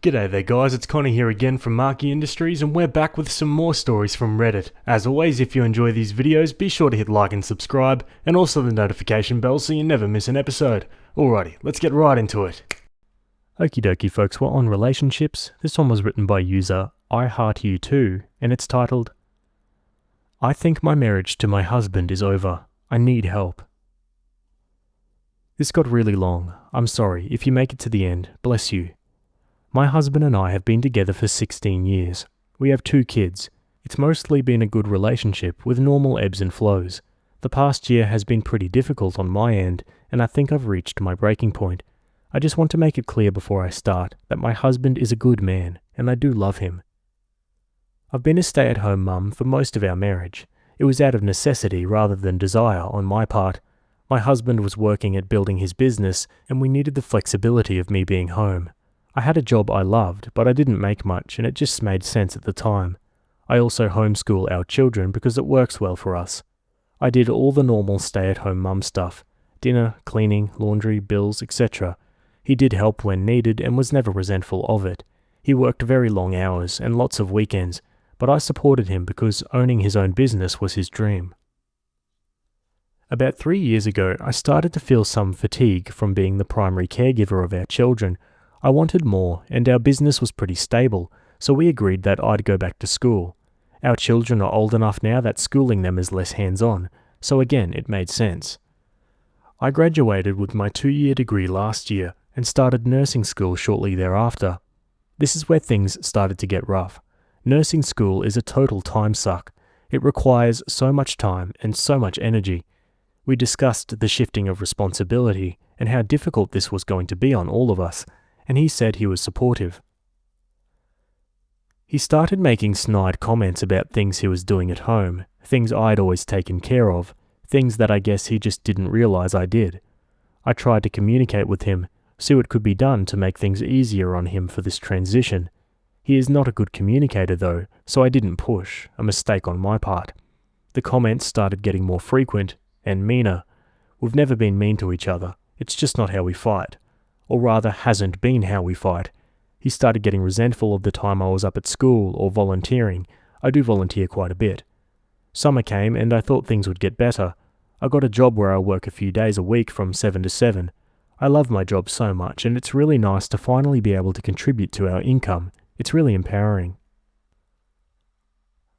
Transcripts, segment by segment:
G'day there guys, it's Connor here again from Marky Industries and we're back with some more stories from Reddit. As always, if you enjoy these videos, be sure to hit like and subscribe, and also the notification bell so you never miss an episode. Alrighty, let's get right into it. Okie dokie folks, we're on relationships. This one was written by user IHeartYou2 and it's titled, I think my marriage to my husband is over. I need help. This got really long. I'm sorry. If you make it to the end, bless you. My husband and I have been together for 16 years. We have 2 kids. It's mostly been a good relationship with normal ebbs and flows. The past year has been pretty difficult on my end, and I think I've reached my breaking point. I just want to make it clear before I start that my husband is a good man, and I do love him. I've been a stay-at-home mum for most of our marriage. It was out of necessity rather than desire on my part. My husband was working at building his business, and we needed the flexibility of me being home. I had a job I loved, but I didn't make much and it just made sense at the time. I also homeschool our children because it works well for us. I did all the normal stay-at-home mum stuff, dinner, cleaning, laundry, bills, etc. He did help when needed and was never resentful of it. He worked very long hours and lots of weekends, but I supported him because owning his own business was his dream. About 3 years ago, I started to feel some fatigue from being the primary caregiver of our children. I wanted more, and our business was pretty stable, so we agreed that I'd go back to school. Our children are old enough now that schooling them is less hands-on, so again it made sense. I graduated with my 2-year degree last year and started nursing school shortly thereafter. This is where things started to get rough. Nursing school is a total time suck. It requires so much time and so much energy. We discussed the shifting of responsibility and how difficult this was going to be on all of us, and he said he was supportive. He started making snide comments about things he was doing at home, things I'd always taken care of, things that I guess he just didn't realize I did. I tried to communicate with him, see what could be done to make things easier on him for this transition. He is not a good communicator though, so I didn't push, a mistake on my part. The comments started getting more frequent and meaner. We've never been mean to each other, it's just not how we fight. Or rather, hasn't been how we fight. He started getting resentful of the time I was up at school or volunteering. I do volunteer quite a bit. Summer came and I thought things would get better. I got a job where I work a few days a week from 7 to 7. I love my job so much and it's really nice to finally be able to contribute to our income. It's really empowering.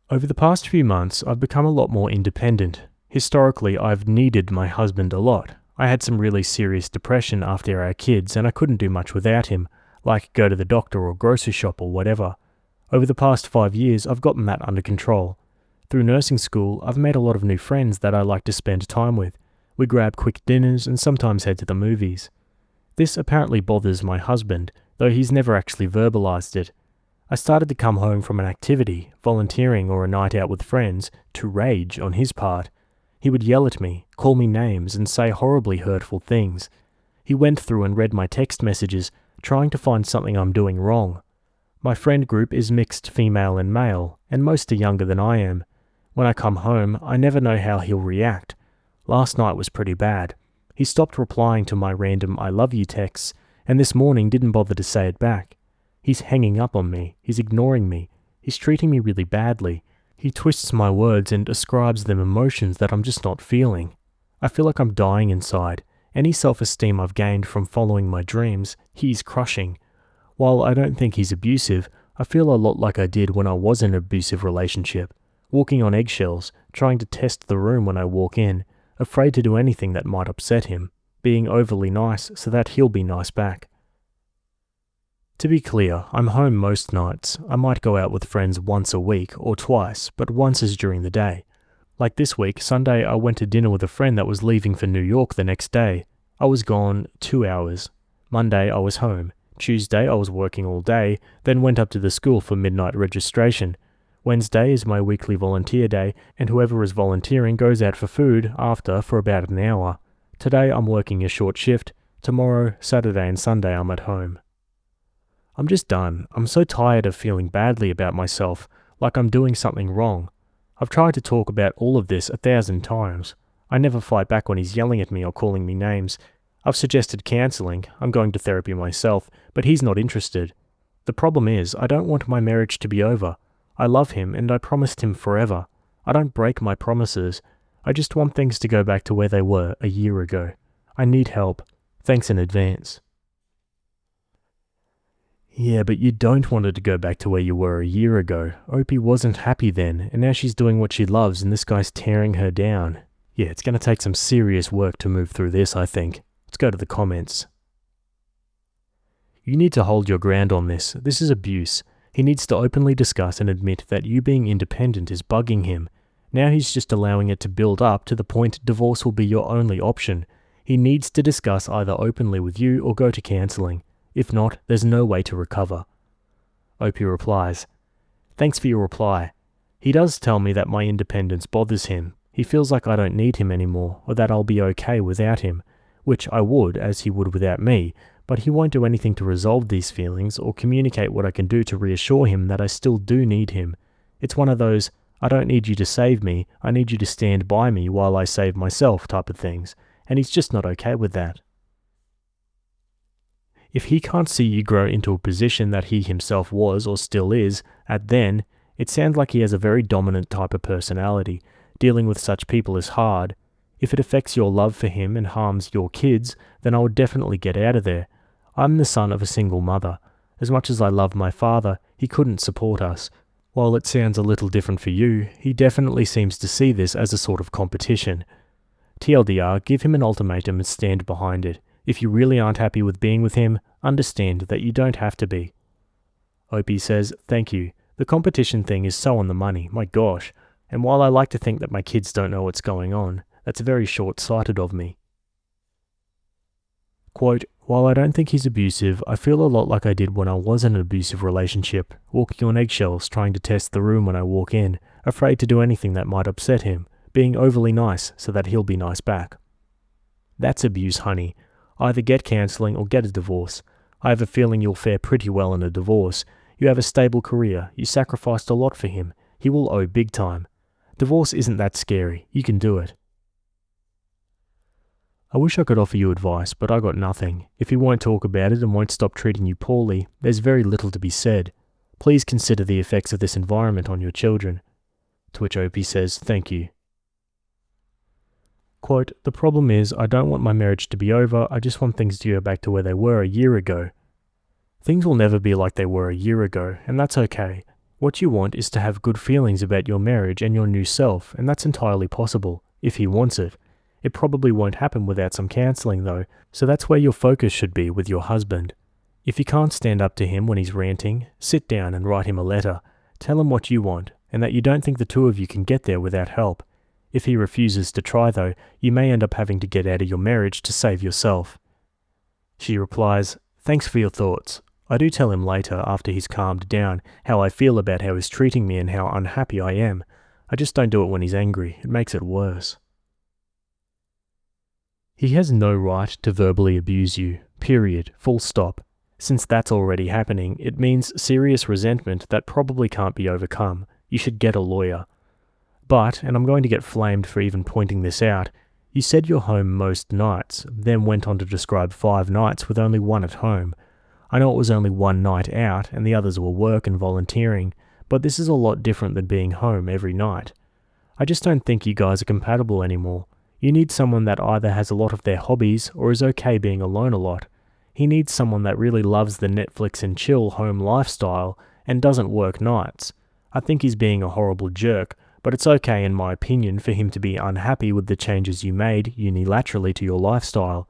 Over the past few months, I've become a lot more independent. Historically, I've needed my husband a lot. I had some really serious depression after our kids and I couldn't do much without him, like go to the doctor or grocery shop or whatever. Over the past 5 years, I've gotten that under control. Through nursing school, I've made a lot of new friends that I like to spend time with. We grab quick dinners and sometimes head to the movies. This apparently bothers my husband, though he's never actually verbalized it. I started to come home from an activity, volunteering or a night out with friends, to rage on his part. He would yell at me, call me names, and say horribly hurtful things. He went through and read my text messages, trying to find something I'm doing wrong. My friend group is mixed female and male, and most are younger than I am. When I come home, I never know how he'll react. Last night was pretty bad. He stopped replying to my random I love you texts, and this morning didn't bother to say it back. He's hanging up on me, he's ignoring me, he's treating me really badly. He twists my words and ascribes them emotions that I'm just not feeling. I feel like I'm dying inside. Any self-esteem I've gained from following my dreams, he's crushing. While I don't think he's abusive, I feel a lot like I did when I was in an abusive relationship. Walking on eggshells, trying to test the room when I walk in, afraid to do anything that might upset him, being overly nice so that he'll be nice back. To be clear, I'm home most nights. I might go out with friends once a week or twice, but once is during the day. Like this week, Sunday, I went to dinner with a friend that was leaving for New York the next day. I was gone 2 hours. Monday, I was home. Tuesday, I was working all day, then went up to the school for midnight registration. Wednesday is my weekly volunteer day, and whoever is volunteering goes out for food after for about an hour. Today, I'm working a short shift. Tomorrow, Saturday and Sunday, I'm at home. I'm just done. I'm so tired of feeling badly about myself, like I'm doing something wrong. I've tried to talk about all of this 1,000 times. I never fight back when he's yelling at me or calling me names. I've suggested cancelling. I'm going to therapy myself, but he's not interested. The problem is, I don't want my marriage to be over. I love him and I promised him forever. I don't break my promises. I just want things to go back to where they were a year ago. I need help. Thanks in advance. Yeah, but you don't want it to go back to where you were a year ago. Opie wasn't happy then, and now she's doing what she loves and this guy's tearing her down. Yeah, it's going to take some serious work to move through this, I think. Let's go to the comments. You need to hold your ground on this. This is abuse. He needs to openly discuss and admit that you being independent is bugging him. Now he's just allowing it to build up to the point divorce will be your only option. He needs to discuss either openly with you or go to counselling. If not, there's no way to recover. Opie replies, "Thanks for your reply. He does tell me that my independence bothers him. He feels like I don't need him anymore, or that I'll be okay without him, which I would, as he would without me, but he won't do anything to resolve these feelings or communicate what I can do to reassure him that I still do need him. It's one of those, I don't need you to save me, I need you to stand by me while I save myself type of things, and he's just not okay with that. If he can't see you grow into a position that he himself was or still is at then, it sounds like he has a very dominant type of personality. Dealing with such people is hard. If it affects your love for him and harms your kids, then I would definitely get out of there. I'm the son of a single mother. As much as I loved my father, he couldn't support us. While it sounds a little different for you, he definitely seems to see this as a sort of competition. TLDR, give him an ultimatum and stand behind it. If you really aren't happy with being with him, understand that you don't have to be." Opie says, "Thank you. The competition thing is so on the money, my gosh. And while I like to think that my kids don't know what's going on, that's very short-sighted of me." Quote, "While I don't think he's abusive, I feel a lot like I did when I was in an abusive relationship, walking on eggshells, trying to test the room when I walk in, afraid to do anything that might upset him, being overly nice so that he'll be nice back. That's abuse, honey. Either get counselling or get a divorce. I have a feeling you'll fare pretty well in a divorce. You have a stable career, you sacrificed a lot for him, he will owe big time. Divorce isn't that scary, you can do it." I wish I could offer you advice, but I got nothing. If he won't talk about it and won't stop treating you poorly, there's very little to be said. Please consider the effects of this environment on your children. To which Opie says, "Thank you." Quote, "The problem is, I don't want my marriage to be over, I just want things to go back to where they were a year ago." Things will never be like they were a year ago, and that's okay. What you want is to have good feelings about your marriage and your new self, and that's entirely possible, if he wants it. It probably won't happen without some counselling though, so that's where your focus should be with your husband. If you can't stand up to him when he's ranting, sit down and write him a letter. Tell him what you want, and that you don't think the two of you can get there without help. If he refuses to try though, you may end up having to get out of your marriage to save yourself. She replies, "Thanks for your thoughts. I do tell him later, after he's calmed down, how I feel about how he's treating me and how unhappy I am. I just don't do it when he's angry. It makes it worse." He has no right to verbally abuse you, period, full stop. Since that's already happening, it means serious resentment that probably can't be overcome. You should get a lawyer. But, and I'm going to get flamed for even pointing this out, you said you're home most nights, then went on to describe 5 nights with only one at home. I know it was only one night out and the others were work and volunteering, but this is a lot different than being home every night. I just don't think you guys are compatible anymore. You need someone that either has a lot of their hobbies or is okay being alone a lot. He needs someone that really loves the Netflix and chill home lifestyle and doesn't work nights. I think he's being a horrible jerk, but it's okay in my opinion for him to be unhappy with the changes you made unilaterally to your lifestyle.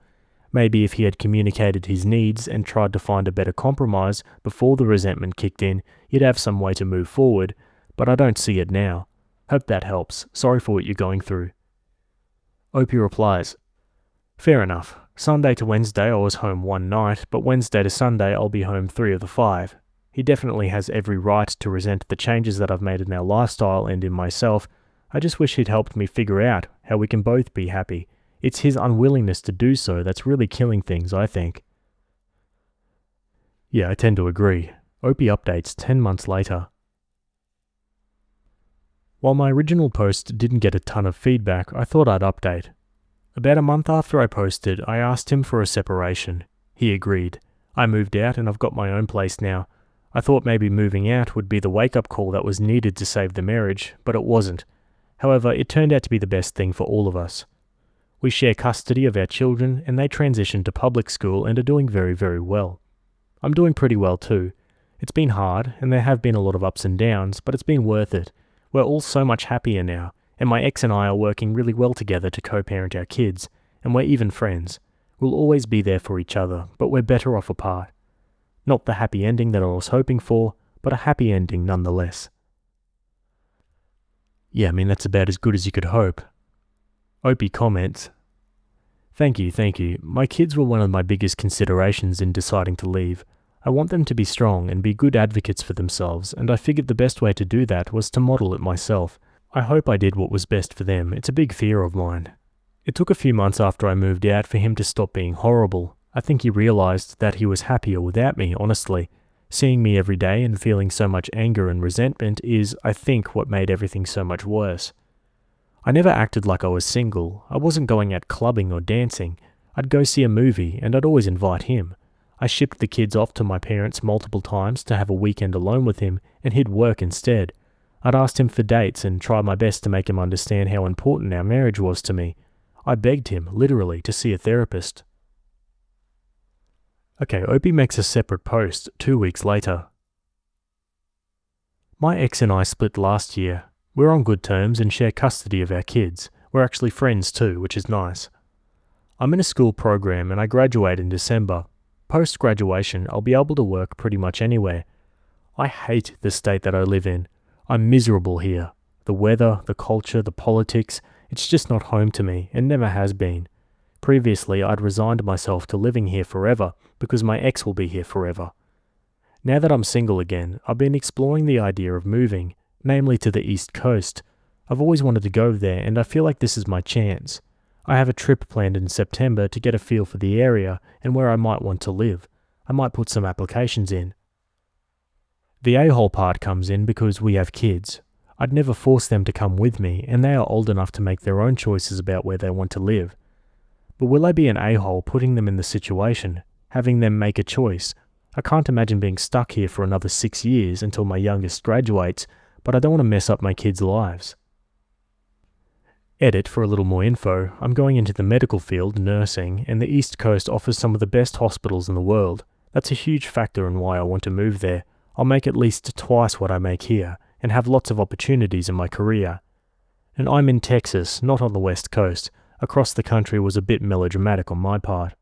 Maybe if he had communicated his needs and tried to find a better compromise before the resentment kicked in, you'd have some way to move forward, but I don't see it now. Hope that helps. Sorry for what you're going through. Opie replies, "Fair enough. Sunday to Wednesday I was home 1 night, but Wednesday to Sunday I'll be home 3 of the 5. He definitely has every right to resent the changes that I've made in our lifestyle and in myself. I just wish he'd helped me figure out how we can both be happy. It's his unwillingness to do so that's really killing things, I think." Yeah, I tend to agree. Opie updates 10 months later. While my original post didn't get a ton of feedback, I thought I'd update. About a month after I posted, I asked him for a separation. He agreed. I moved out and I've got my own place now. I thought maybe moving out would be the wake-up call that was needed to save the marriage, but it wasn't. However, it turned out to be the best thing for all of us. We share custody of our children, and they transitioned to public school and are doing very, very well. I'm doing pretty well too. It's been hard, and there have been a lot of ups and downs, but it's been worth it. We're all so much happier now, and my ex and I are working really well together to co-parent our kids, and we're even friends. We'll always be there for each other, but we're better off apart. Not the happy ending that I was hoping for, but a happy ending nonetheless. Yeah, that's about as good as you could hope. Opie comments, Thank you. My kids were one of my biggest considerations in deciding to leave. I want them to be strong and be good advocates for themselves, and I figured the best way to do that was to model it myself. I hope I did what was best for them. It's a big fear of mine. It took a few months after I moved out for him to stop being horrible. I think he realized that he was happier without me, honestly. Seeing me every day and feeling so much anger and resentment is, I think, what made everything so much worse. I never acted like I was single. I wasn't going out clubbing or dancing. I'd go see a movie, and I'd always invite him. I shipped the kids off to my parents multiple times to have a weekend alone with him, and he'd work instead. I'd asked him for dates and tried my best to make him understand how important our marriage was to me. I begged him, literally, to see a therapist. Okay, Opie makes a separate post 2 weeks later. My ex and I split last year. We're on good terms and share custody of our kids. We're actually friends too, which is nice. I'm in a school program and I graduate in December. Post-graduation, I'll be able to work pretty much anywhere. I hate the state that I live in. I'm miserable here. The weather, the culture, the politics, it's just not home to me and never has been. Previously, I'd resigned myself to living here forever because my ex will be here forever. Now that I'm single again, I've been exploring the idea of moving, namely to the East Coast. I've always wanted to go there and I feel like this is my chance. I have a trip planned in September to get a feel for the area and where I might want to live. I might put some applications in. The a-hole part comes in because we have kids. I'd never force them to come with me and they are old enough to make their own choices about where they want to live. But will I be an a-hole putting them in the situation, having them make a choice? I can't imagine being stuck here for another 6 years until my youngest graduates, but I don't want to mess up my kids' lives. Edit for a little more info, I'm going into the medical field, nursing, and the East Coast offers some of the best hospitals in the world. That's a huge factor in why I want to move there. I'll make at least twice what I make here, and have lots of opportunities in my career. And I'm in Texas, not on the West Coast. Across the country was a bit melodramatic on my part.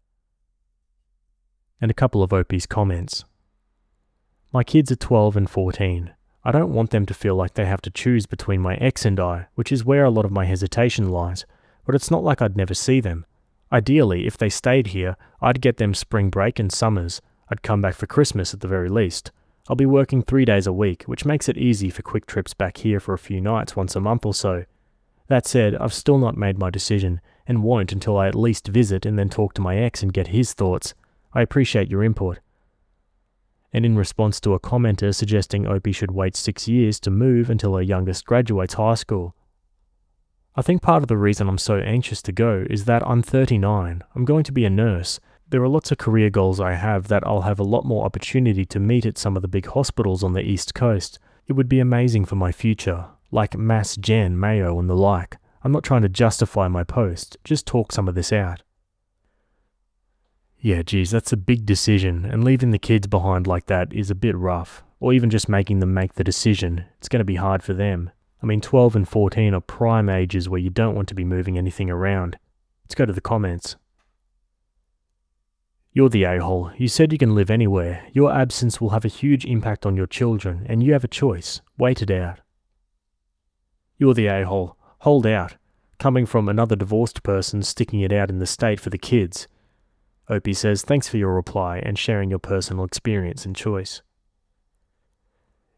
And a couple of Opie's comments. My kids are 12 and 14. I don't want them to feel like they have to choose between my ex and I, which is where a lot of my hesitation lies, but it's not like I'd never see them. Ideally, if they stayed here, I'd get them spring break and summers. I'd come back for Christmas at the very least. I'll be working 3 days a week, which makes it easy for quick trips back here for a few nights once a month or so. That said, I've still not made my decision, and won't until I at least visit and then talk to my ex and get his thoughts. I appreciate your input. And in response to a commenter suggesting Opie should wait 6 years to move until her youngest graduates high school. I think part of the reason I'm so anxious to go is that I'm 39, I'm going to be a nurse. There are lots of career goals I have that I'll have a lot more opportunity to meet at some of the big hospitals on the East Coast. It would be amazing for my future, like Mass Gen, Mayo and the like. I'm not trying to justify my post, just talk some of this out. Yeah, geez, that's a big decision, and leaving the kids behind like that is a bit rough. Or even just making them make the decision. It's going to be hard for them. 12 and 14 are prime ages where you don't want to be moving anything around. Let's go to the comments. You're the a-hole. You said you can live anywhere. Your absence will have a huge impact on your children, and you have a choice. Wait it out. You're the a-hole. Hold out. Coming from another divorced person sticking it out in the state for the kids. Opie says, thanks for your reply and sharing your personal experience and choice.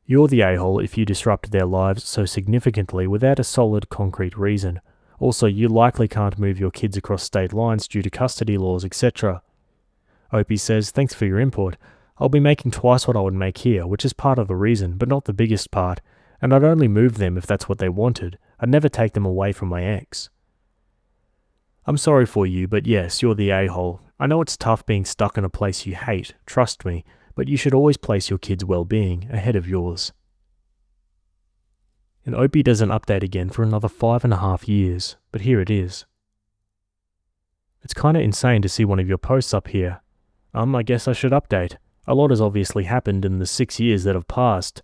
You're the a-hole if you disrupt their lives so significantly without a solid, concrete reason. Also, you likely can't move your kids across state lines due to custody laws, etc. Opie says, thanks for your input. I'll be making twice what I would make here, which is part of the reason, but not the biggest part, and I'd only move them if that's what they wanted. I'd never take them away from my ex. I'm sorry for you, but yes, you're the a-hole. I know it's tough being stuck in a place you hate, trust me, but you should always place your kids' well-being ahead of yours. And Opie doesn't update again for another 5.5 years, but here it is. It's kinda insane to see one of your posts up here. I guess I should update. A lot has obviously happened in the 6 years that have passed.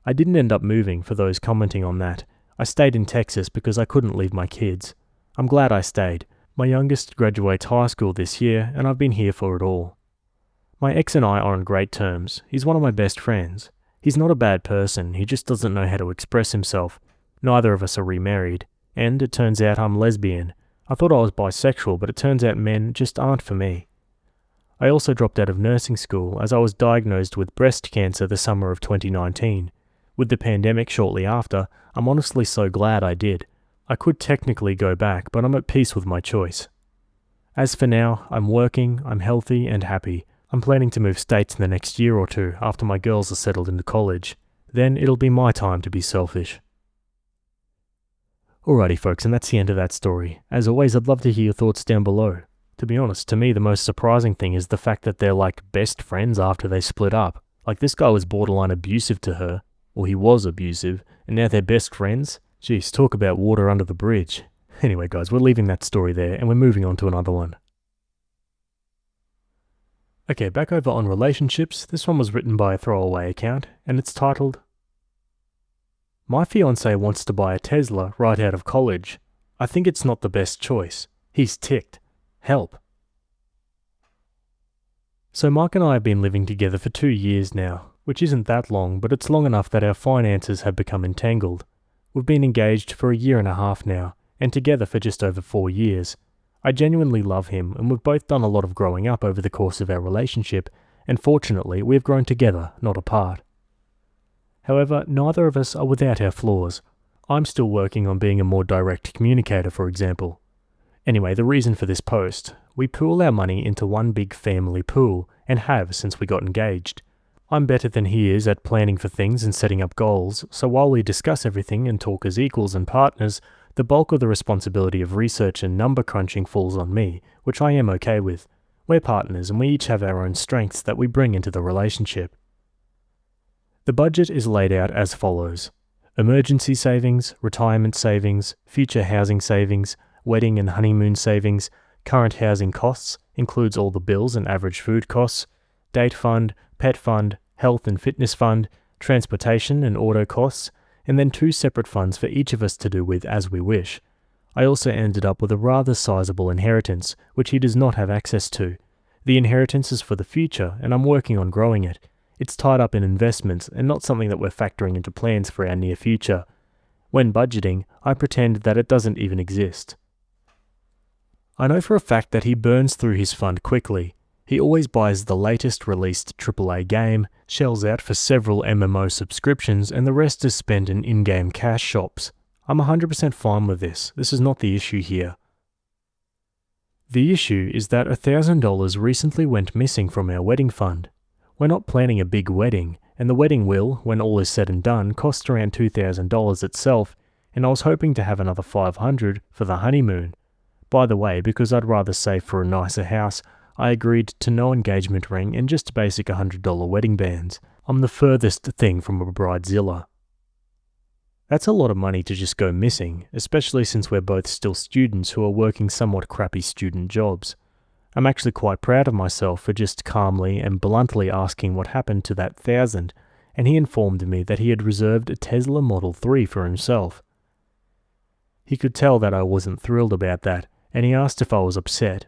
I didn't end up moving, for those commenting on that. I stayed in Texas because I couldn't leave my kids. I'm glad I stayed. My youngest graduates high school this year, and I've been here for it all. My ex and I are on great terms. He's one of my best friends. He's not a bad person, he just doesn't know how to express himself. Neither of us are remarried. And it turns out I'm lesbian. I thought I was bisexual, but it turns out men just aren't for me. I also dropped out of nursing school as I was diagnosed with breast cancer the summer of 2019. With the pandemic shortly after, I'm honestly so glad I did. I could technically go back, but I'm at peace with my choice. As for now, I'm working, I'm healthy and happy. I'm planning to move states in the next year or two after my girls are settled into college. Then it'll be my time to be selfish. Alrighty folks, and that's the end of that story. As always, I'd love to hear your thoughts down below. To be honest, to me the most surprising thing is the fact that they're like best friends after they split up. Like this guy was borderline abusive to her, or he was abusive, and now they're best friends? Jeez, talk about water under the bridge. Anyway guys, we're leaving that story there and we're moving on to another one. Okay, back over on relationships. This one was written by a throwaway account, and it's titled, My fiancé wants to buy a Tesla right out of college. I think it's not the best choice. He's ticked. Help. So Mark and I have been living together for 2 years now, which isn't that long, but it's long enough that our finances have become entangled. We've been engaged for 1.5 years now, and together for just over 4 years. I genuinely love him, and we've both done a lot of growing up over the course of our relationship, and fortunately we have grown together, not apart. However, neither of us are without our flaws. I'm still working on being a more direct communicator, for example. Anyway, the reason for this post: we pool our money into one big family pool, and have since we got engaged. I'm better than he is at planning for things and setting up goals, so while we discuss everything and talk as equals and partners, the bulk of the responsibility of research and number crunching falls on me, which I am okay with. We're partners and we each have our own strengths that we bring into the relationship. The budget is laid out as follows: emergency savings, retirement savings, future housing savings, wedding and honeymoon savings, current housing costs, includes all the bills and average food costs, date fund, pet fund, health and fitness fund, transportation and auto costs, and then 2 separate funds for each of us to do with as we wish. I also ended up with a rather sizable inheritance, which he does not have access to. The inheritance is for the future, and I'm working on growing it. It's tied up in investments and not something that we're factoring into plans for our near future. When budgeting, I pretend that it doesn't even exist. I know for a fact that he burns through his fund quickly. He always buys the latest released AAA game, shells out for several MMO subscriptions, and the rest is spent in in-game cash shops. I'm 100% fine with this. This is not the issue here. The issue is that $1,000 recently went missing from our wedding fund. We're not planning a big wedding, and the wedding will, when all is said and done, cost around $2,000 itself, and I was hoping to have another $500 for the honeymoon. By the way, because I'd rather save for a nicer house, I agreed to no engagement ring and just basic $100 wedding bands. I'm the furthest thing from a bridezilla. That's a lot of money to just go missing, especially since we're both still students who are working somewhat crappy student jobs. I'm actually quite proud of myself for just calmly and bluntly asking what happened to that $1,000, and he informed me that he had reserved a Tesla Model 3 for himself. He could tell that I wasn't thrilled about that, and he asked if I was upset.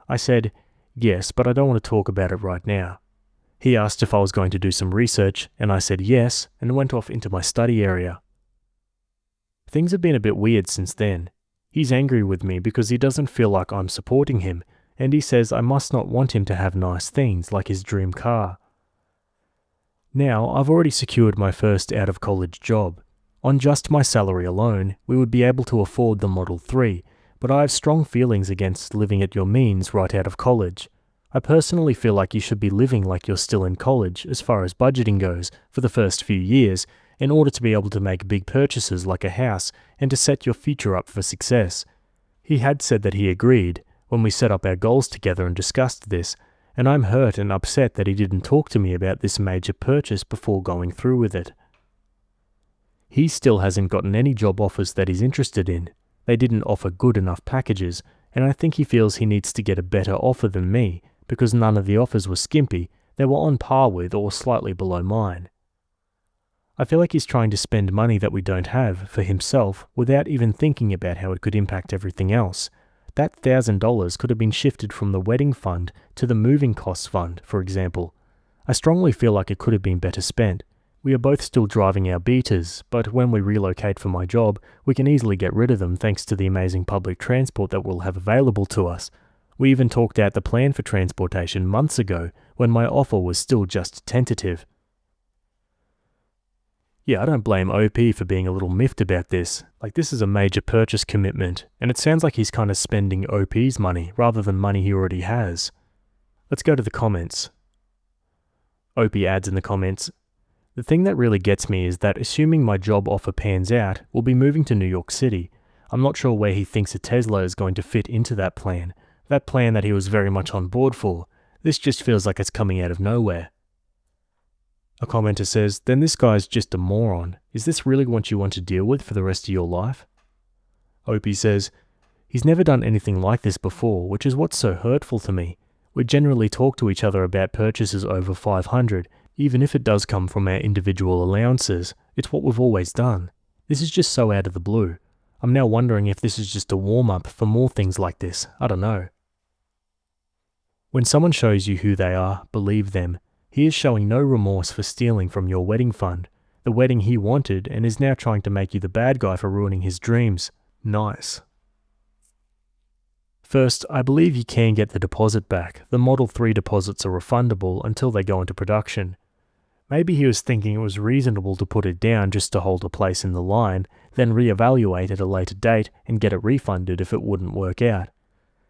I said, yes, but I don't want to talk about it right now. He asked if I was going to do some research, and I said yes, and went off into my study area. Things have been a bit weird since then. He's angry with me because he doesn't feel like I'm supporting him, and he says I must not want him to have nice things like his dream car. Now, I've already secured my first out-of-college job. On just my salary alone, we would be able to afford the Model 3, but I have strong feelings against living at your means right out of college. I personally feel like you should be living like you're still in college as far as budgeting goes for the first few years in order to be able to make big purchases like a house and to set your future up for success. He had said that he agreed when we set up our goals together and discussed this, and I'm hurt and upset that he didn't talk to me about this major purchase before going through with it. He still hasn't gotten any job offers that he's interested in. They didn't offer good enough packages, and I think he feels he needs to get a better offer than me, because none of the offers were skimpy, they were on par with or slightly below mine. I feel like he's trying to spend money that we don't have for himself without even thinking about how it could impact everything else. That $1,000 could have been shifted from the wedding fund to the moving costs fund, for example. I strongly feel like it could have been better spent. We are both still driving our beaters, but when we relocate for my job, we can easily get rid of them thanks to the amazing public transport that we'll have available to us. We even talked out the plan for transportation months ago, when my offer was still just tentative. Yeah, I don't blame OP for being a little miffed about this. Like, this is a major purchase commitment, and it sounds like he's kind of spending OP's money rather than money he already has. Let's go to the comments. OP adds in the comments, "The thing that really gets me is that assuming my job offer pans out, we'll be moving to New York City. I'm not sure where he thinks a Tesla is going to fit into that plan that he was very much on board for. This just feels like it's coming out of nowhere." A commenter says, "Then this guy's just a moron. Is this really what you want to deal with for the rest of your life?" OP says, "He's never done anything like this before, which is what's so hurtful to me. We generally talk to each other about purchases over 500, even if it does come from our individual allowances. It's what we've always done. This is just so out of the blue. I'm now wondering if this is just a warm-up for more things like this. I don't know." When someone shows you who they are, believe them. He is showing no remorse for stealing from your wedding fund, the wedding he wanted, and is now trying to make you the bad guy for ruining his dreams. Nice. First, I believe you can get the deposit back. The Model 3 deposits are refundable until they go into production. Maybe he was thinking it was reasonable to put it down just to hold a place in the line, then reevaluate at a later date and get it refunded if it wouldn't work out.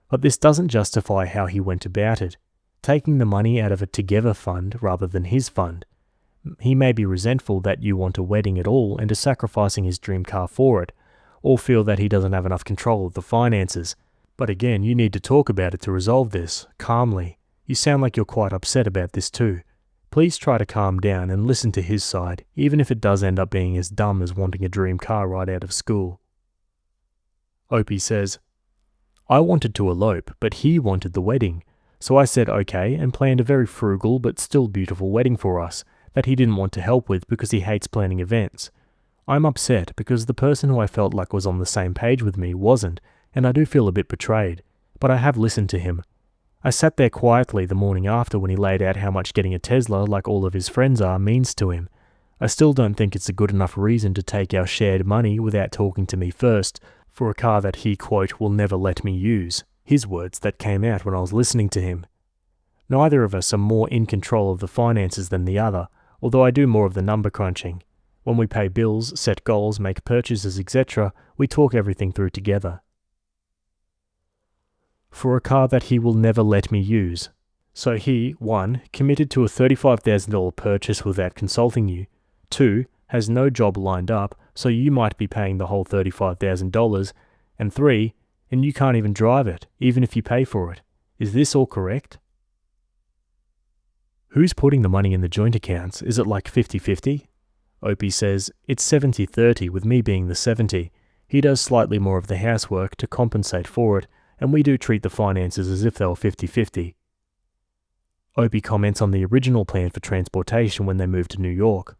But this doesn't justify how he went about it. Taking the money out of a together fund rather than his fund. He may be resentful that you want a wedding at all and is sacrificing his dream car for it, or feel that he doesn't have enough control of the finances. But again, you need to talk about it to resolve this, calmly. You sound like you're quite upset about this too. Please try to calm down and listen to his side, even if it does end up being as dumb as wanting a dream car right out of school. OP says, "I wanted to elope, but he wanted the wedding. So I said okay and planned a very frugal but still beautiful wedding for us that he didn't want to help with because he hates planning events. I'm upset because the person who I felt like was on the same page with me wasn't, and I do feel a bit betrayed, but I have listened to him. I sat there quietly the morning after when he laid out how much getting a Tesla, like all of his friends are, means to him. I still don't think it's a good enough reason to take our shared money without talking to me first for a car that he, quote, will never let me use. His words that came out when I was listening to him. Neither of us are more in control of the finances than the other, although I do more of the number crunching. When we pay bills, set goals, make purchases, etc., we talk everything through together. For a car that he will never let me use. So he, 1, committed to a $35,000 purchase without consulting you. 2, has no job lined up, so you might be paying the whole $35,000. And 3, and you can't even drive it, even if you pay for it. Is this all correct? Who's putting the money in the joint accounts? Is it like 50-50? OP says, it's 70-30 with me being the 70. He does slightly more of the housework to compensate for it, and we do treat the finances as if they were 50-50. OP comments on the original plan for transportation when they moved to New York.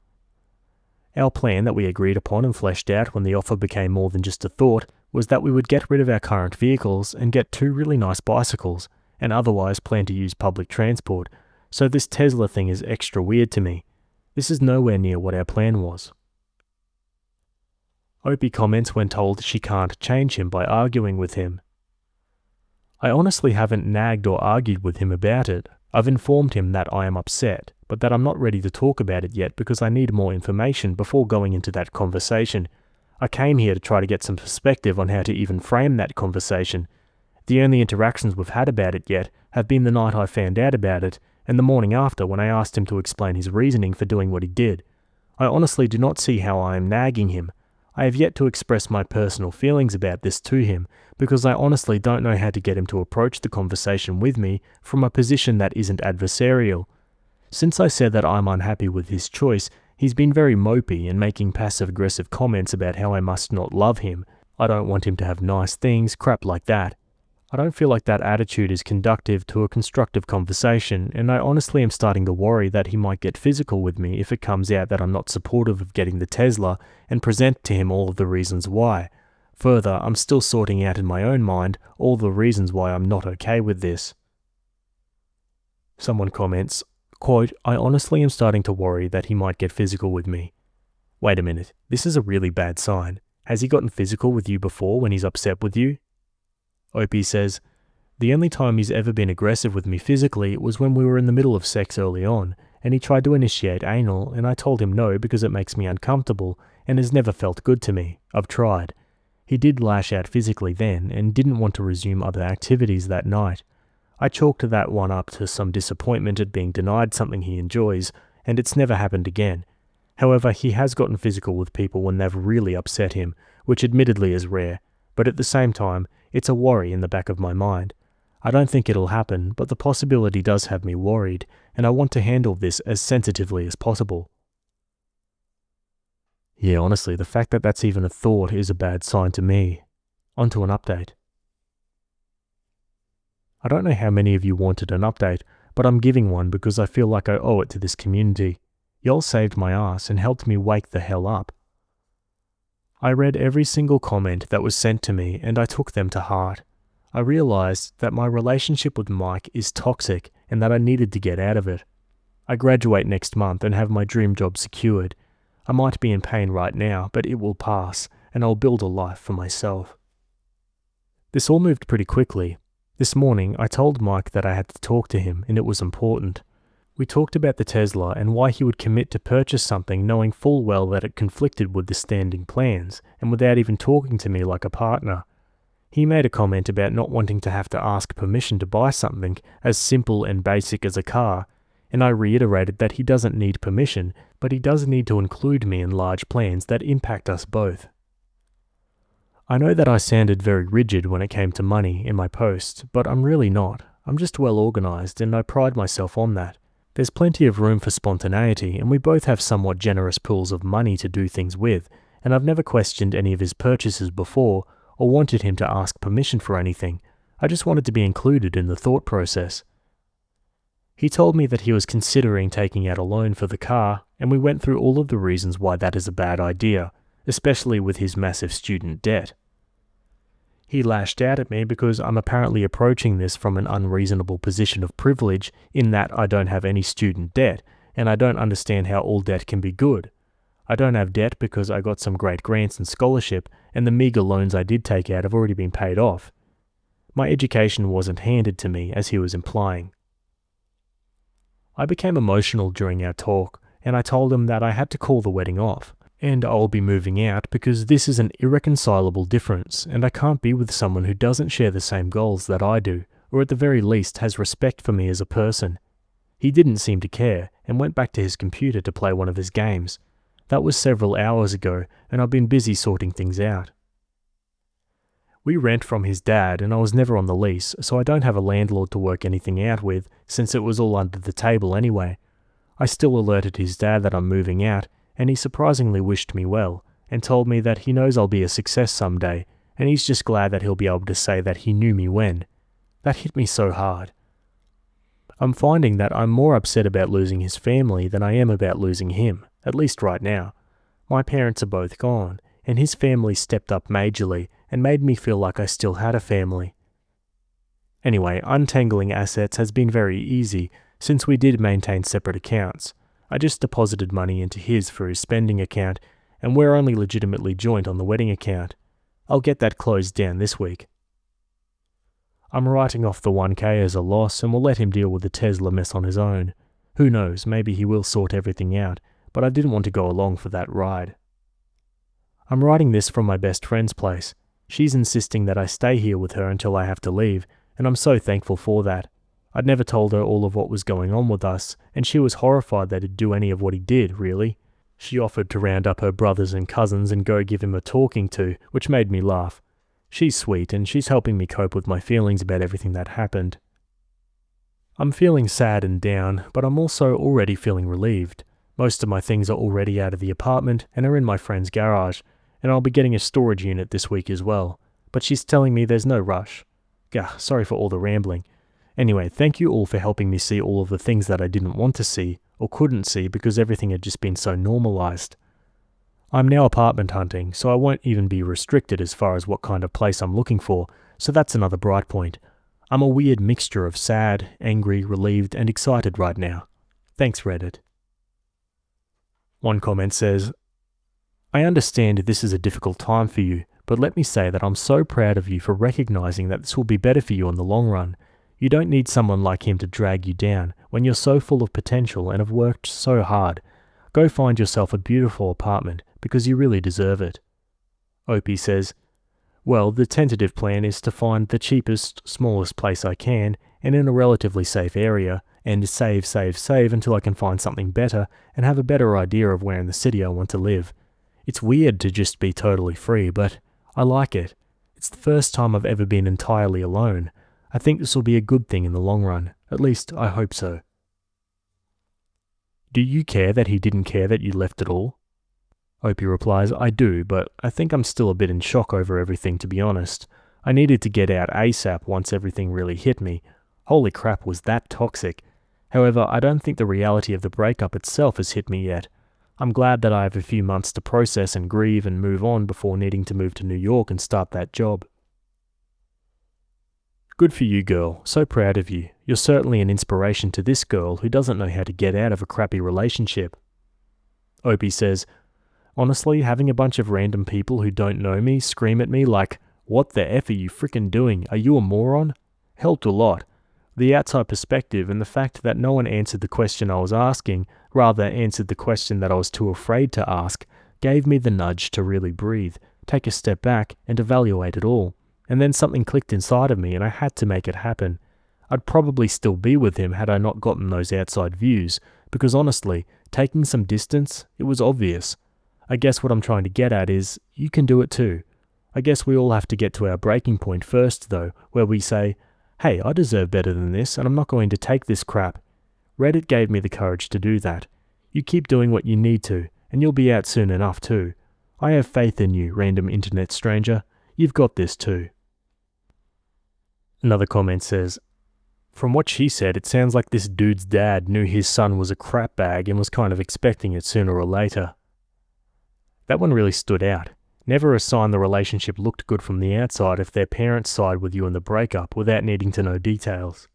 Our plan that we agreed upon and fleshed out when the offer became more than just a thought was that we would get rid of our current vehicles and get 2 really nice bicycles, and otherwise plan to use public transport, so this Tesla thing is extra weird to me. This is nowhere near what our plan was. OP comments when told she can't change him by arguing with him. I honestly haven't nagged or argued with him about it. I've informed him that I am upset, but that I'm not ready to talk about it yet because I need more information before going into that conversation. I came here to try to get some perspective on how to even frame that conversation. The only interactions we've had about it yet have been the night I found out about it, and the morning after when I asked him to explain his reasoning for doing what he did. I honestly do not see how I am nagging him. I have yet to express my personal feelings about this to him because I honestly don't know how to get him to approach the conversation with me from a position that isn't adversarial. Since I said that I'm unhappy with his choice, he's been very mopey and making passive-aggressive comments about how I must not love him. I don't want him to have nice things, crap like that. I don't feel like that attitude is conducive to a constructive conversation, and I honestly am starting to worry that he might get physical with me if it comes out that I'm not supportive of getting the Tesla and present to him all of the reasons why. Further, I'm still sorting out in my own mind all the reasons why I'm not okay with this. Someone comments, quote, I honestly am starting to worry that he might get physical with me. Wait a minute, this is a really bad sign. Has he gotten physical with you before when he's upset with you? Opie says, the only time he's ever been aggressive with me physically was when we were in the middle of sex early on, and he tried to initiate anal, and I told him no because it makes me uncomfortable and has never felt good to me. I've tried. He did lash out physically then and didn't want to resume other activities that night. I chalked that one up to some disappointment at being denied something he enjoys, and it's never happened again. However, he has gotten physical with people when they've really upset him, which admittedly is rare, but at the same time, it's a worry in the back of my mind. I don't think it'll happen, but the possibility does have me worried, and I want to handle this as sensitively as possible. Yeah, honestly, the fact that that's even a thought is a bad sign to me. On to an update. I don't know how many of you wanted an update, but I'm giving one because I feel like I owe it to this community. Y'all saved my ass and helped me wake the hell up. I read every single comment that was sent to me and I took them to heart. I realized that my relationship with Mike is toxic and that I needed to get out of it. I graduate next month and have my dream job secured. I might be in pain right now, but it will pass and I'll build a life for myself. This all moved pretty quickly. This morning, I told Mike that I had to talk to him and it was important. We talked about the Tesla and why he would commit to purchase something knowing full well that it conflicted with the standing plans and without even talking to me like a partner. He made a comment about not wanting to have to ask permission to buy something as simple and basic as a car, and I reiterated that he doesn't need permission, but he does need to include me in large plans that impact us both. I know that I sounded very rigid when it came to money in my post, but I'm really not. I'm just well organized and I pride myself on that. There's plenty of room for spontaneity and we both have somewhat generous pools of money to do things with, and I've never questioned any of his purchases before or wanted him to ask permission for anything. I just wanted to be included in the thought process. He told me that he was considering taking out a loan for the car, and we went through all of the reasons why that is a bad idea, especially with his massive student debt. He lashed out at me because I'm apparently approaching this from an unreasonable position of privilege in that I don't have any student debt, and I don't understand how all debt can be good. I don't have debt because I got some great grants and scholarship, and the meager loans I did take out have already been paid off. My education wasn't handed to me, as he was implying. I became emotional during our talk, and I told him that I had to call the wedding off, and I'll be moving out because this is an irreconcilable difference, and I can't be with someone who doesn't share the same goals that I do, or at the very least has respect for me as a person. He didn't seem to care, and went back to his computer to play one of his games. That was several hours ago, and I've been busy sorting things out. We rent from his dad, and I was never on the lease, so I don't have a landlord to work anything out with, since it was all under the table anyway. I still alerted his dad that I'm moving out, and he surprisingly wished me well, and told me that he knows I'll be a success someday, and he's just glad that he'll be able to say that he knew me when. That hit me so hard. I'm finding that I'm more upset about losing his family than I am about losing him, at least right now. My parents are both gone, and his family stepped up majorly and made me feel like I still had a family. Anyway, untangling assets has been very easy, since we did maintain separate accounts. I just deposited money into his for his spending account, and we're only legitimately joint on the wedding account. I'll get that closed down this week. I'm writing off the 1K as a loss and will let him deal with the Tesla mess on his own. Who knows, maybe he will sort everything out, but I didn't want to go along for that ride. I'm writing this from my best friend's place. She's insisting that I stay here with her until I have to leave, and I'm so thankful for that. I'd never told her all of what was going on with us, and she was horrified that he'd do any of what he did, really. She offered to round up her brothers and cousins and go give him a talking to, which made me laugh. She's sweet and she's helping me cope with my feelings about everything that happened. I'm feeling sad and down, but I'm also already feeling relieved. Most of my things are already out of the apartment and are in my friend's garage, and I'll be getting a storage unit this week as well. But she's telling me there's no rush. Gah, sorry for all the rambling. Anyway, thank you all for helping me see all of the things that I didn't want to see, or couldn't see because everything had just been so normalized. I'm now apartment hunting, so I won't even be restricted as far as what kind of place I'm looking for, so that's another bright point. I'm a weird mixture of sad, angry, relieved, and excited right now. Thanks, Reddit. One comment says, I understand this is a difficult time for you, but let me say that I'm so proud of you for recognizing that this will be better for you in the long run. You don't need someone like him to drag you down when you're so full of potential and have worked so hard. Go find yourself a beautiful apartment because you really deserve it. Opie says, well, the tentative plan is to find the cheapest, smallest place I can and in a relatively safe area and save until I can find something better and have a better idea of where in the city I want to live. It's weird to just be totally free, but I like it. It's the first time I've ever been entirely alone. I think this will be a good thing in the long run. At least, I hope so. Do you care that he didn't care that you left at all? Opie replies, I do, but I think I'm still a bit in shock over everything, to be honest. I needed to get out ASAP once everything really hit me. Holy crap, was that toxic. However, I don't think the reality of the breakup itself has hit me yet. I'm glad that I have a few months to process and grieve and move on before needing to move to New York and start that job. Good for you, girl. So proud of you. You're certainly an inspiration to this girl who doesn't know how to get out of a crappy relationship. Opie says, honestly, having a bunch of random people who don't know me scream at me like, what the F are you frickin' doing? Are you a moron? Helped a lot. The outside perspective and the fact that no one answered the question I was asking, rather answered the question that I was too afraid to ask, gave me the nudge to really breathe, take a step back and evaluate it all. And then something clicked inside of me and I had to make it happen. I'd probably still be with him had I not gotten those outside views, because honestly, taking some distance, it was obvious. I guess what I'm trying to get at is, you can do it too. I guess we all have to get to our breaking point first though, where we say, hey, I deserve better than this and I'm not going to take this crap. Reddit gave me the courage to do that. You keep doing what you need to, and you'll be out soon enough too. I have faith in you, random internet stranger. You've got this too. Another comment says, from what she said, it sounds like this dude's dad knew his son was a crap bag and was kind of expecting it sooner or later. That one really stood out. Never a sign the relationship looked good from the outside if their parents side with you in the breakup without needing to know details.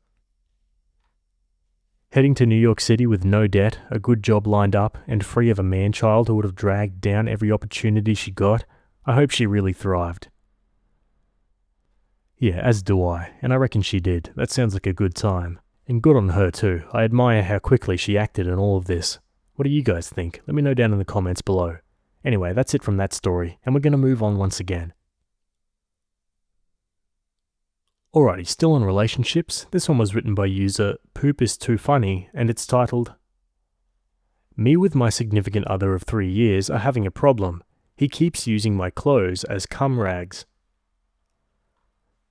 Heading to New York City with no debt, a good job lined up, and free of a man-child who would have dragged down every opportunity she got, I hope she really thrived. Yeah, as do I, and I reckon she did. That sounds like a good time. And good on her too. I admire how quickly she acted in all of this. What do you guys think? Let me know down in the comments below. Anyway, that's it from that story, and we're going to move on once again. Alrighty, still on relationships. This one was written by user Poop is Too Funny, and it's titled, Me with my significant other of 3 years are having a problem. He keeps using my clothes as cum rags.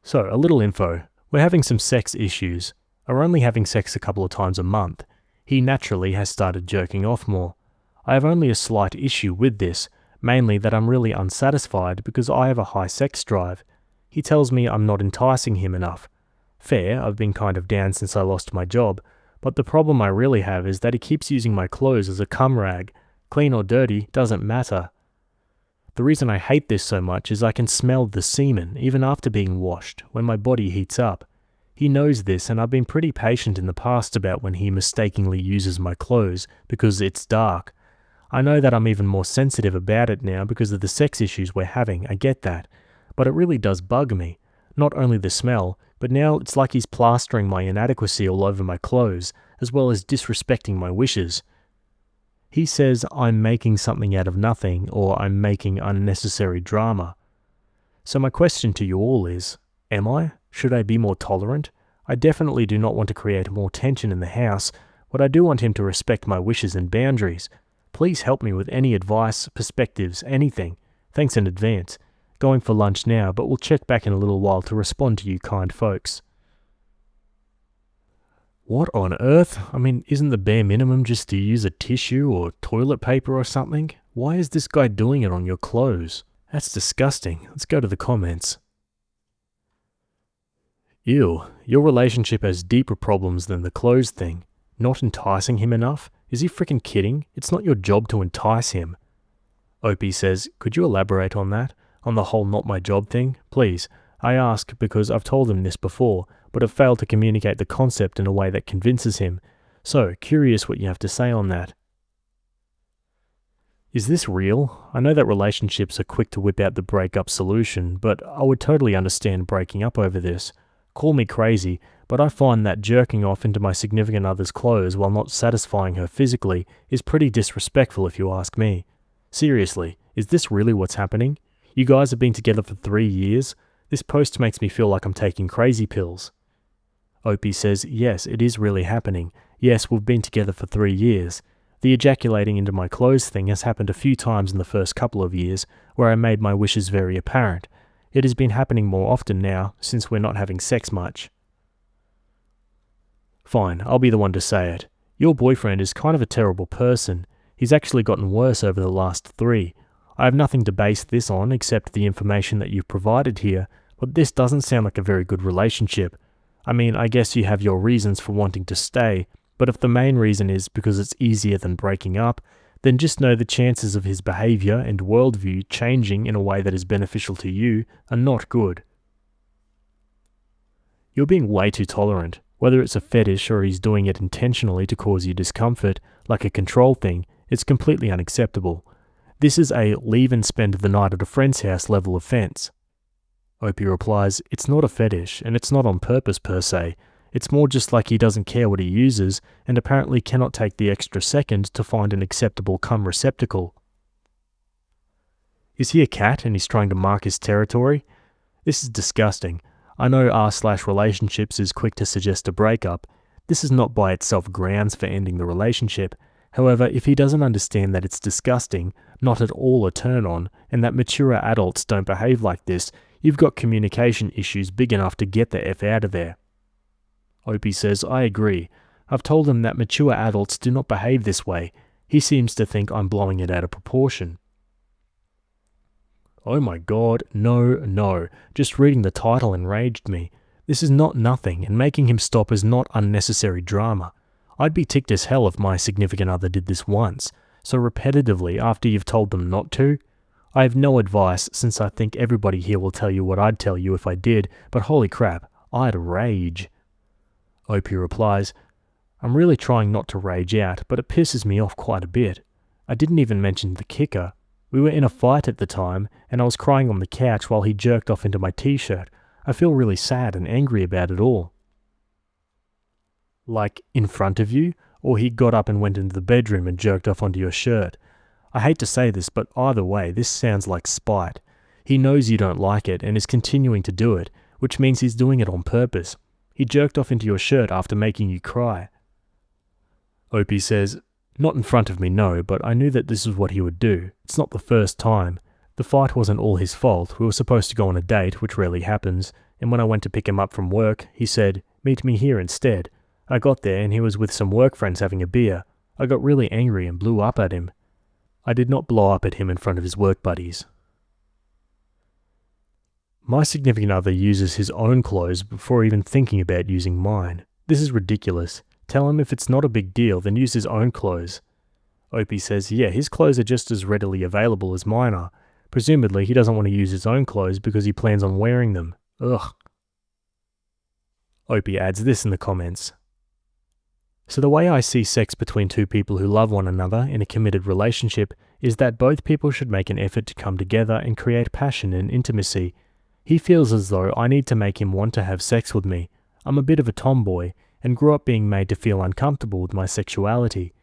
So, a little info. We're having some sex issues. Are only having sex a couple of times a month. He naturally has started jerking off more. I have only a slight issue with this, mainly that I'm really unsatisfied because I have a high sex drive. He tells me I'm not enticing him enough. Fair, I've been kind of down since I lost my job, but the problem I really have is that he keeps using my clothes as a cum rag. Clean or dirty, doesn't matter. The reason I hate this so much is I can smell the semen even after being washed, when my body heats up. He knows this and I've been pretty patient in the past about when he mistakenly uses my clothes because it's dark. I know that I'm even more sensitive about it now because of the sex issues we're having, I get that. But it really does bug me. Not only the smell, but now it's like he's plastering my inadequacy all over my clothes, as well as disrespecting my wishes. He says I'm making something out of nothing, or I'm making unnecessary drama. So my question to you all is, am I? Should I be more tolerant? I definitely do not want to create more tension in the house, but I do want him to respect my wishes and boundaries. Please help me with any advice, perspectives, anything. Thanks in advance. Going for lunch now, but we'll check back in a little while to respond to you kind folks. What on earth? I mean, isn't the bare minimum just to use a tissue or toilet paper or something? Why is this guy doing it on your clothes? That's disgusting. Let's go to the comments. Ew, your relationship has deeper problems than the clothes thing. Not enticing him enough? Is he freaking kidding? It's not your job to entice him. Opie says, could you elaborate on that? On the whole not my job thing? Please. I ask because I've told him this before, but have failed to communicate the concept in a way that convinces him. So, curious what you have to say on that. Is this real? I know that relationships are quick to whip out the breakup solution, but I would totally understand breaking up over this. Call me crazy, but I find that jerking off into my significant other's clothes while not satisfying her physically is pretty disrespectful if you ask me. Seriously, is this really what's happening? You guys have been together for 3 years? This post makes me feel like I'm taking crazy pills. Opie says, yes, it is really happening. Yes, we've been together for 3 years. The ejaculating into my clothes thing has happened a few times in the first couple of years, where I made my wishes very apparent. It has been happening more often now, since we're not having sex much. Fine, I'll be the one to say it. Your boyfriend is kind of a terrible person. He's actually gotten worse over the last 3. I have nothing to base this on except the information that you've provided here, but this doesn't sound like a very good relationship. I mean, I guess you have your reasons for wanting to stay, but if the main reason is because it's easier than breaking up, then just know the chances of his behavior and worldview changing in a way that is beneficial to you are not good. You're being way too tolerant. Whether it's a fetish or he's doing it intentionally to cause you discomfort, like a control thing, it's completely unacceptable. This is a leave and spend the night at a friend's house level offense. Opie replies, it's not a fetish, and it's not on purpose per se. It's more just like he doesn't care what he uses, and apparently cannot take the extra second to find an acceptable cum receptacle. Is he a cat and he's trying to mark his territory? This is disgusting. I know r/relationships is quick to suggest a breakup. This is not by itself grounds for ending the relationship. However, if he doesn't understand that it's disgusting, not at all a turn-on, and that mature adults don't behave like this, you've got communication issues big enough to get the F out of there. Opie says, I agree. I've told him that mature adults do not behave this way. He seems to think I'm blowing it out of proportion. Oh my god, no. Just reading the title enraged me. This is not nothing, and making him stop is not unnecessary drama. I'd be ticked as hell if my significant other did this once, so repetitively after you've told them not to. I have no advice, since I think everybody here will tell you what I'd tell you if I did, but holy crap, I'd rage. Opie replies, I'm really trying not to rage out, but it pisses me off quite a bit. I didn't even mention the kicker. We were in a fight at the time, and I was crying on the couch while he jerked off into my t-shirt. I feel really sad and angry about it all. Like, in front of you? Or he got up and went into the bedroom and jerked off onto your shirt? I hate to say this, but either way, this sounds like spite. He knows you don't like it and is continuing to do it, which means he's doing it on purpose. He jerked off into your shirt after making you cry. Opie says, not in front of me, no, but I knew that this is what he would do. It's not the first time. The fight wasn't all his fault. We were supposed to go on a date, which rarely happens, and when I went to pick him up from work, he said, meet me here instead. I got there and he was with some work friends having a beer. I got really angry and blew up at him. I did not blow up at him in front of his work buddies. My significant other uses his own clothes before even thinking about using mine. This is ridiculous. Tell him if it's not a big deal, then use his own clothes. Opie says, yeah, his clothes are just as readily available as mine are. Presumably, he doesn't want to use his own clothes because he plans on wearing them. Ugh. Opie adds this in the comments. So the way I see sex between two people who love one another in a committed relationship is that both people should make an effort to come together and create passion and intimacy. He feels as though I need to make him want to have sex with me. I'm a bit of a tomboy and grew up being made to feel uncomfortable with my sexuality.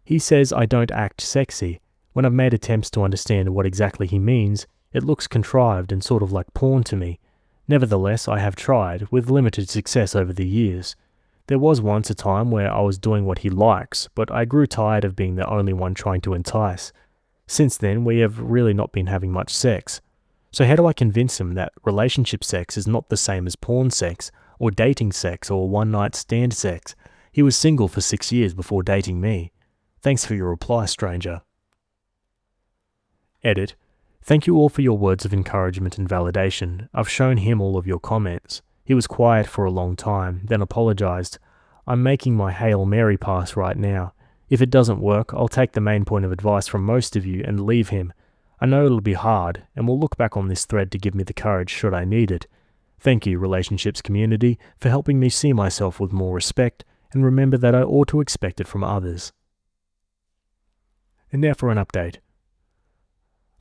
He says I don't act sexy. When I've made attempts to understand what exactly he means, it looks contrived and sort of like porn to me. Nevertheless, I have tried, with limited success over the years. There was once a time where I was doing what he likes, but I grew tired of being the only one trying to entice. Since then, we have really not been having much sex. So how do I convince him that relationship sex is not the same as porn sex, or dating sex, or one-night stand sex? He was single for 6 years before dating me. Thanks for your reply, stranger. Edit. Thank you all for your words of encouragement and validation. I've shown him all of your comments. He was quiet for a long time, then apologized. I'm making my Hail Mary pass right now. If it doesn't work, I'll take the main point of advice from most of you and leave him. I know it'll be hard, and will look back on this thread to give me the courage should I need it. Thank you, relationships community, for helping me see myself with more respect, and remember that I ought to expect it from others. And now for an update.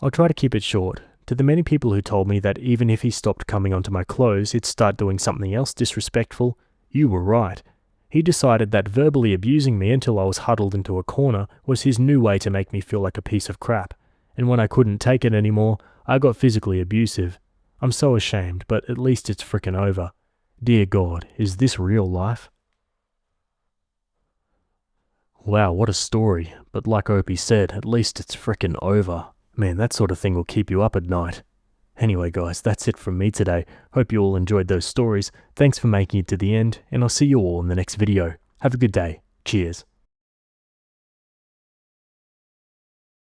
I'll try to keep it short. To the many people who told me that even if he stopped coming onto my clothes, he'd start doing something else disrespectful, you were right. He decided that verbally abusing me until I was huddled into a corner was his new way to make me feel like a piece of crap. And when I couldn't take it anymore, I got physically abusive. I'm so ashamed, but at least it's frickin' over. Dear God, is this real life? Wow, what a story. But like Opie said, at least it's frickin' over. Man, that sort of thing will keep you up at night. Anyway guys, that's it from me today. Hope you all enjoyed those stories. Thanks for making it to the end, and I'll see you all in the next video. Have a good day. Cheers.